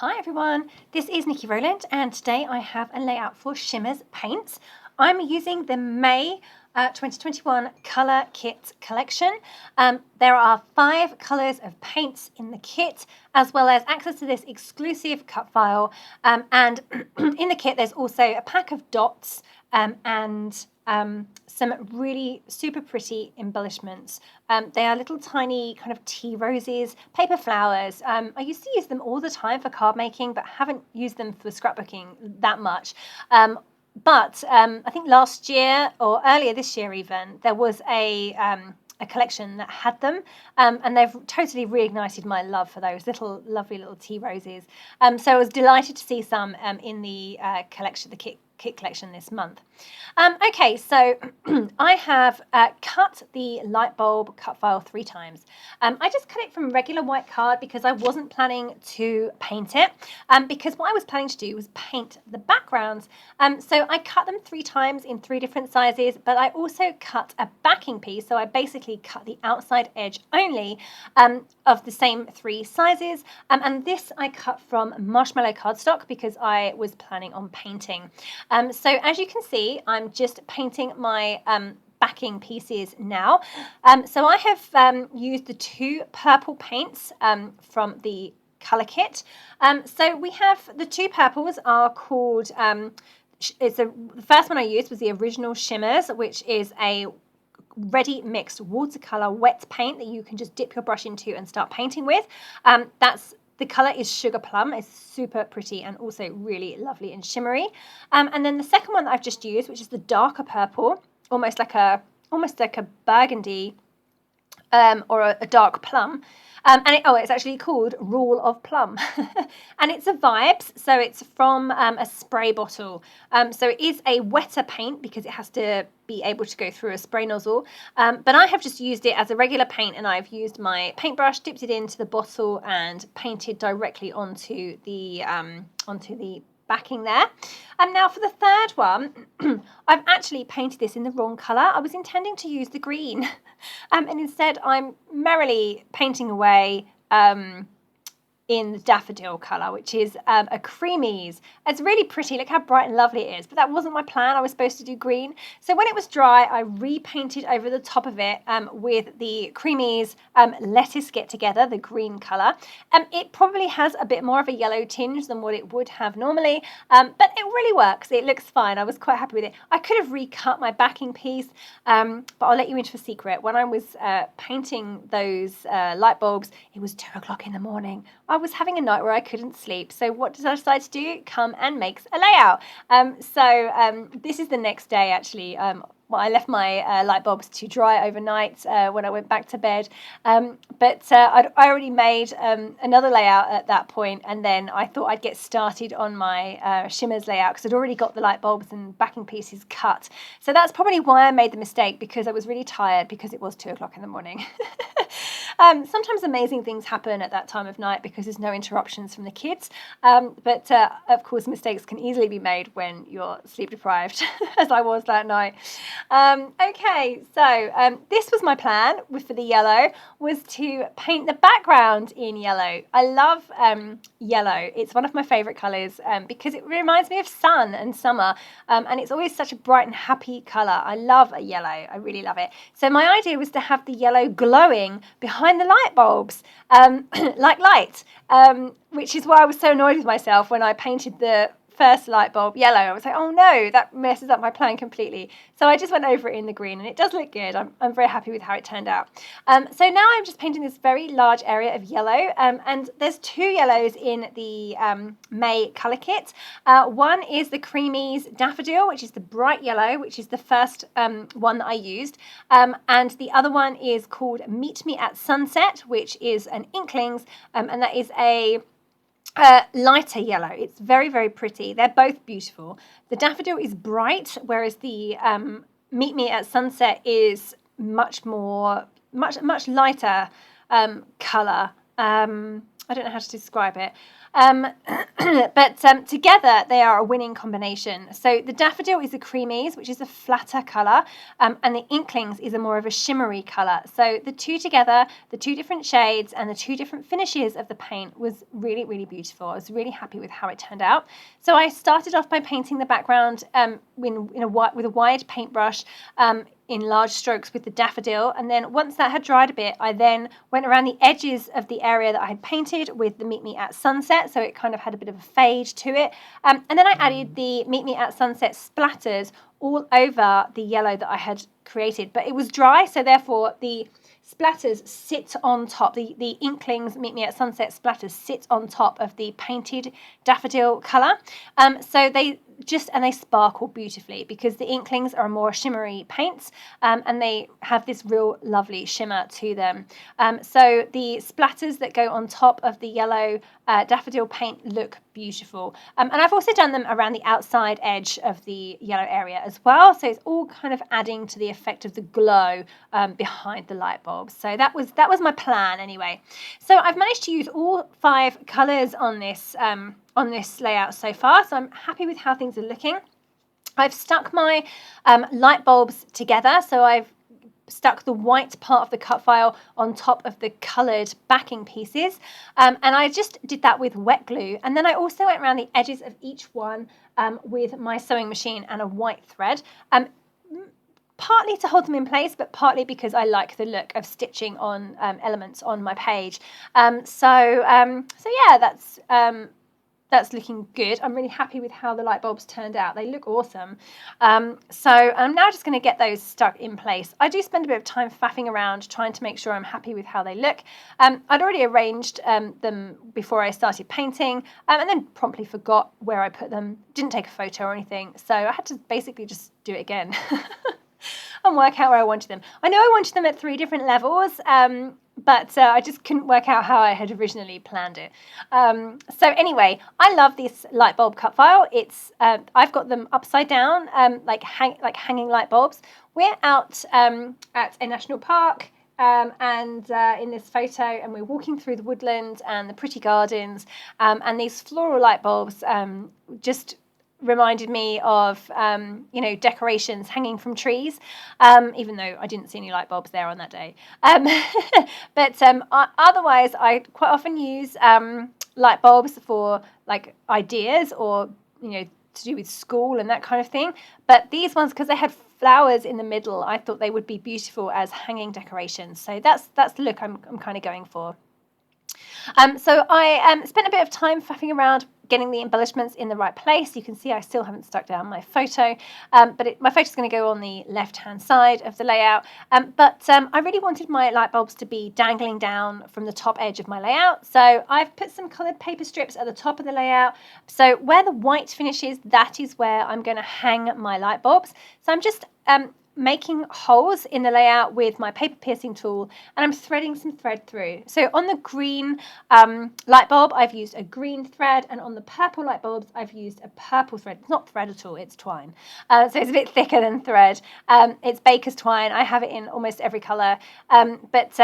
Hi everyone, this is Nikki Rowland and today I have a layout for Shimmerz Paints. I'm using the May 2021 Color Kitz collection. There are 5 colours of paints in the kit, as well as access to this exclusive cut file. And in the kit there's also a pack of dots and some really super pretty embellishments. They are little tiny kind of tea roses, paper flowers. I used to use them all the time for card making, but haven't used them for scrapbooking that much. But I think last year or earlier this year even, there was a collection that had them, and they've totally reignited my love for those lovely little tea roses. So I was delighted to see some in the collection, the kit collection this month. Okay, so I have cut the light bulb cut file 3 times. I just cut it from regular white card because I wasn't planning to paint it, because what I was planning to do was paint the backgrounds. So I cut them 3 times in 3 different sizes, but I also cut a backing piece, so I basically cut the outside edge only of the same 3 sizes, and this I cut from Marshmallow cardstock because I was planning on painting. So as you can see, I'm just painting my backing pieces now. So I have used the 2 purple paints from the Color Kit. So we have the 2 purples are called, the first one I used was the original Shimmerz, which is a ready mixed watercolor wet paint that you can just dip your brush into and start painting with. The colour is Sugar Plum. It's super pretty and also really lovely and shimmery. And then the second one that I've just used, which is the darker purple, almost like a burgundy or a dark plum. It's actually called Rule of Plum. And it's a Vibez, so it's from a spray bottle. So it is a wetter paint because it has to be able to go through a spray nozzle. But I have just used it as a regular paint, and I've used my paintbrush, dipped it into the bottle and painted directly onto the backing there. And now for the third one, I've actually painted this in the wrong colour. I was intending to use the green, and instead I'm merrily painting away in the Daffodil colour, which is a Creameez. It's really pretty. Look how bright and lovely it is. But that wasn't my plan. I was supposed to do green. So when it was dry, I repainted over the top of it with the Creameez Lettuce Get Together, the green colour. It probably has a bit more of a yellow tinge than what it would have normally, but it really works. It looks fine. I was quite happy with it. I could have recut my backing piece, but I'll let you into a secret. When I was painting those light bulbs, it was 2 o'clock in the morning. I was having a night where I couldn't sleep. So what did I decide to do? Come and make a layout. This is the next day actually. I left my light bulbs to dry overnight when I went back to bed. I already made another layout at that point, and then I thought I'd get started on my Shimmerz layout because I'd already got the light bulbs and backing pieces cut. So that's probably why I made the mistake, because I was really tired because it was 2 o'clock in the morning. Sometimes amazing things happen at that time of night because there's no interruptions from the kids. Of course, mistakes can easily be made when you're sleep deprived, as I was that night. This was my plan for the yellow, was to paint the background in yellow. I love yellow. It's one of my favourite colours because it reminds me of sun and summer, and it's always such a bright and happy colour. I love a yellow. I really love it. So my idea was to have the yellow glowing behind the light bulbs, like light, which is why I was so annoyed with myself when I painted the first light bulb yellow. I was like, oh no, that messes up my plan completely. So I just went over it in the green, and it does look good. I'm very happy with how it turned out. So now I'm just painting this very large area of yellow, and there's 2 yellows in the May Color Kit. One is the Creameez Daffodil, which is the bright yellow, which is the first one that I used, and the other one is called Meet Me at Sunset, which is an Inklingz, and that is a lighter yellow. It's very, very pretty. They're both beautiful. The Daffodil is bright, whereas the Meet Me at Sunset is much lighter colour. I don't know how to describe it. But together they are a winning combination. So the Daffodil is a Creameez, which is a flatter colour, and the Inklingz is a more of a shimmery colour. So the two together, the two different shades and the two different finishes of the paint was really, really beautiful. I was really happy with how it turned out. So I started off by painting the background with a wide paintbrush, in large strokes with the Daffodil, and then once that had dried a bit, I then went around the edges of the area that I had painted with the Meet Me at Sunset, so it kind of had a bit of a fade to it, and then I added the Meet Me at Sunset splatters all over the yellow that I had created, but it was dry, so therefore the splatters sit on top, the Inklingz Meet Me at Sunset splatters sit on top of the painted Daffodil colour, so they sparkle beautifully because the Inklingz are more shimmery paints, and they have this real lovely shimmer to them. So the splatters that go on top of the yellow Daffodil paint look beautiful. And I've also done them around the outside edge of the yellow area as well. So it's all kind of adding to the effect of the glow behind the light bulb. So that was my plan anyway. So I've managed to use all 5 colours on this layout so far, so I'm happy with how things are looking. I've stuck my light bulbs together, so I've stuck the white part of the cut file on top of the coloured backing pieces, and I just did that with wet glue, and then I also went around the edges of each one with my sewing machine and a white thread, partly to hold them in place, but partly because I like the look of stitching on elements on my page. So yeah, that's looking good. I'm really happy with how the light bulbs turned out. They look awesome. So I'm now just going to get those stuck in place. I do spend a bit of time faffing around trying to make sure I'm happy with how they look. I'd already arranged them before I started painting, and then promptly forgot where I put them. Didn't take a photo or anything, so I had to basically just do it again. And work out where I wanted them. I know I wanted them at 3 different levels, but I just couldn't work out how I had originally planned it. So anyway, I love this light bulb cut file. It's I've got them upside down, like hanging light bulbs. We're out at a national park, and in this photo, and we're walking through the woodland and the pretty gardens, and these floral light bulbs just reminded me of decorations hanging from trees, even though I didn't see any light bulbs there on that day. But otherwise I quite often use light bulbs for like ideas or to do with school and that kind of thing, but these ones, because they had flowers in the middle, I thought they would be beautiful as hanging decorations, so that's the look I'm kind of going for. So I spent a bit of time faffing around getting the embellishments in the right place. You can see I still haven't stuck down my photo, but my photo is going to go on the left-hand side of the layout. But I really wanted my light bulbs to be dangling down from the top edge of my layout. So I've put some coloured paper strips at the top of the layout. So where the white finishes, that is where I'm going to hang my light bulbs. So I'm just making holes in the layout with my paper piercing tool, and I'm threading some thread through. So on the green light bulb, I've used a green thread, and on the purple light bulbs, I've used a purple thread. It's not thread at all, it's twine. So it's a bit thicker than thread. It's baker's twine. I have it in almost every colour, but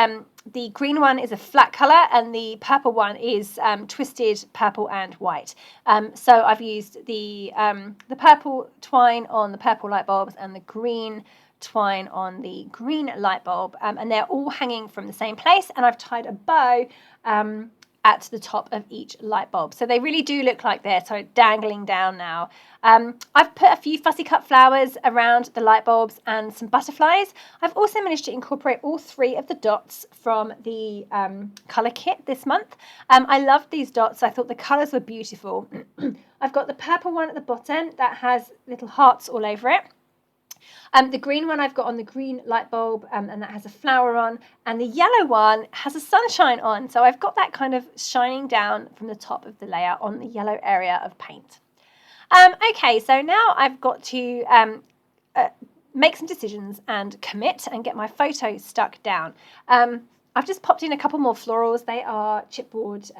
the green one is a flat colour, and the purple one is twisted purple and white. So I've used the purple twine on the purple light bulbs and the green twine on the green light bulb, and they're all hanging from the same place, and I've tied a bow at the top of each light bulb. So they really do look like they're sort of dangling down now. I've put a few fussy cut flowers around the light bulbs and some butterflies. I've also managed to incorporate all 3 of the dots from the Color Kit this month. I loved these dots. I thought the colours were beautiful. I've got the purple one at the bottom that has little hearts all over it. The green one I've got on the green light bulb, and that has a flower on, and the yellow one has a sunshine on, so I've got that kind of shining down from the top of the layout on the yellow area of paint. Okay, so now I've got to make some decisions and commit and get my photo stuck down. I've just popped in a couple more florals. They are chipboard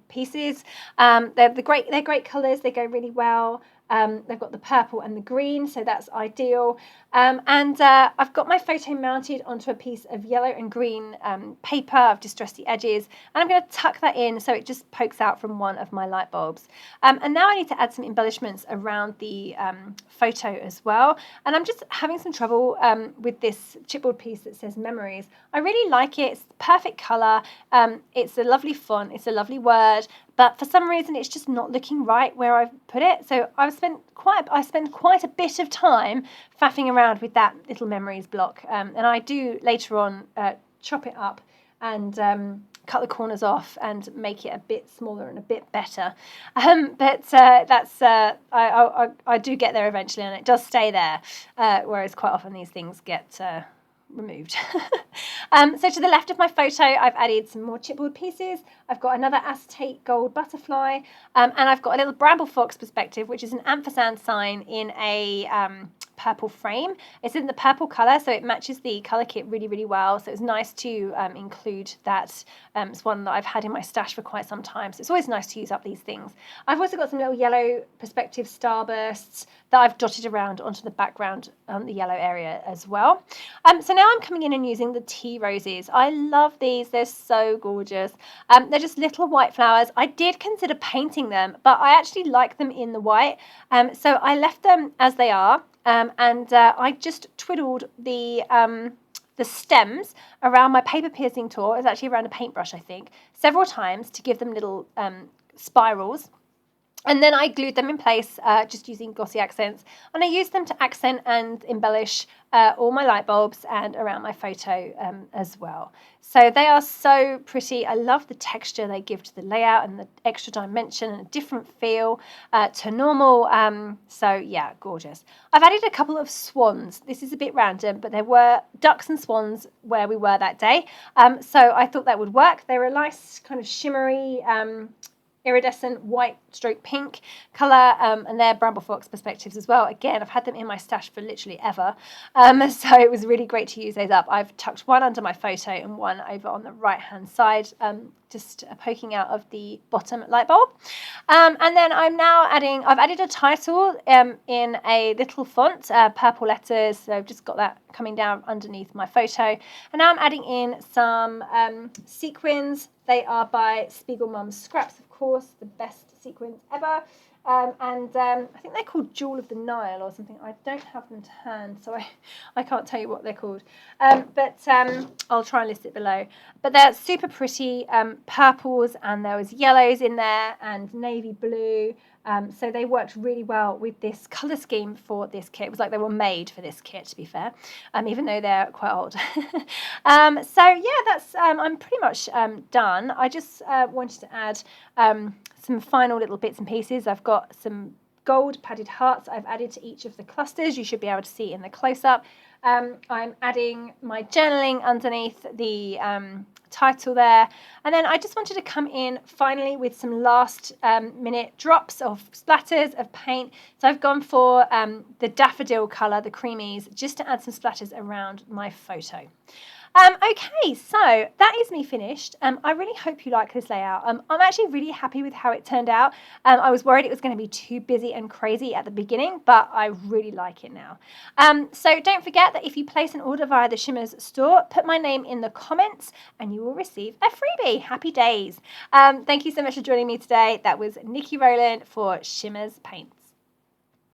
pieces. They're great colours. They go really well. They've got the purple and the green, so that's ideal. And I've got my photo mounted onto a piece of yellow and green paper. I've distressed the edges, and I'm going to tuck that in so it just pokes out from one of my light bulbs. And now I need to add some embellishments around the photo as well. And I'm just having some trouble with this chipboard piece that says Memories. I really like it. It's the perfect colour. It's a lovely font. It's a lovely word. But for some reason, it's just not looking right where I've put it. So I spent quite a bit of time faffing around with that little Memories block. And I do later on chop it up and cut the corners off and make it a bit smaller and a bit better. But I do get there eventually, and it does stay there. Whereas quite often these things get removed. So to the left of my photo, I've added some more chipboard pieces. I've got another acetate gold butterfly, and I've got a little bramble fox perspective, which is an ampersand sign in a purple frame. It's in the purple colour, so it matches the colour kit really, really well. So it's nice to include that. It's one that I've had in my stash for quite some time, so it's always nice to use up these things. I've also got some little yellow perspective starbursts that I've dotted around onto the background on the yellow area as well. So now I'm coming in and using the tea roses. I love these. They're so gorgeous. They're just little white flowers. I did consider painting them, but I actually like them in the white. So I left them as they are. And I just twiddled the stems around my paper piercing tool. It's actually around a paintbrush, I think, several times to give them little spirals. And then I glued them in place just using glossy accents. And I used them to accent and embellish all my light bulbs and around my photo as well. So they are so pretty. I love the texture they give to the layout and the extra dimension and a different feel to normal. So yeah, gorgeous. I've added a couple of swans. This is a bit random, but there were ducks and swans where we were that day. So I thought that would work. They were a nice kind of shimmery iridescent white stroke pink colour, and they're bramble fox perspectives as well. Again, I've had them in my stash for literally ever, so it was really great to use those up. I've tucked one under my photo and one over on the right hand side, just poking out of the bottom light bulb. And then I've added a title in a little font, purple letters, so I've just got that coming down underneath my photo. And now I'm adding in some sequins. They are by Spiegel Mum's Scraps, of course, the best sequins ever. And I think they're called Jewel of the Nile or something. I don't have them to hand, so I can't tell you what they're called. But I'll try and list it below. But they're super pretty purples, and there was yellows in there and navy blue. So they worked really well with this colour scheme for this kit. It was like they were made for this kit, to be fair, even though they're quite old. So yeah, that's I'm pretty much done. I just wanted to add some final little bits and pieces. I've got some gold padded hearts I've added to each of the clusters. You should be able to see in the close-up. I'm adding my journaling underneath the title there, and then I just wanted to come in finally with some last minute drops of splatters of paint. So I've gone for the Daffodil colour, the Creameez, just to add some splatters around my photo. Okay, so that is me finished. I really hope you like this layout. I'm actually really happy with how it turned out. I was worried it was going to be too busy and crazy at the beginning, but I really like it now. So don't forget that if you place an order via the Shimmerz store, put my name in the comments and you will receive a freebie. Happy days. Thank you so much for joining me today. That was Nikki Rowland for Shimmerz Paint.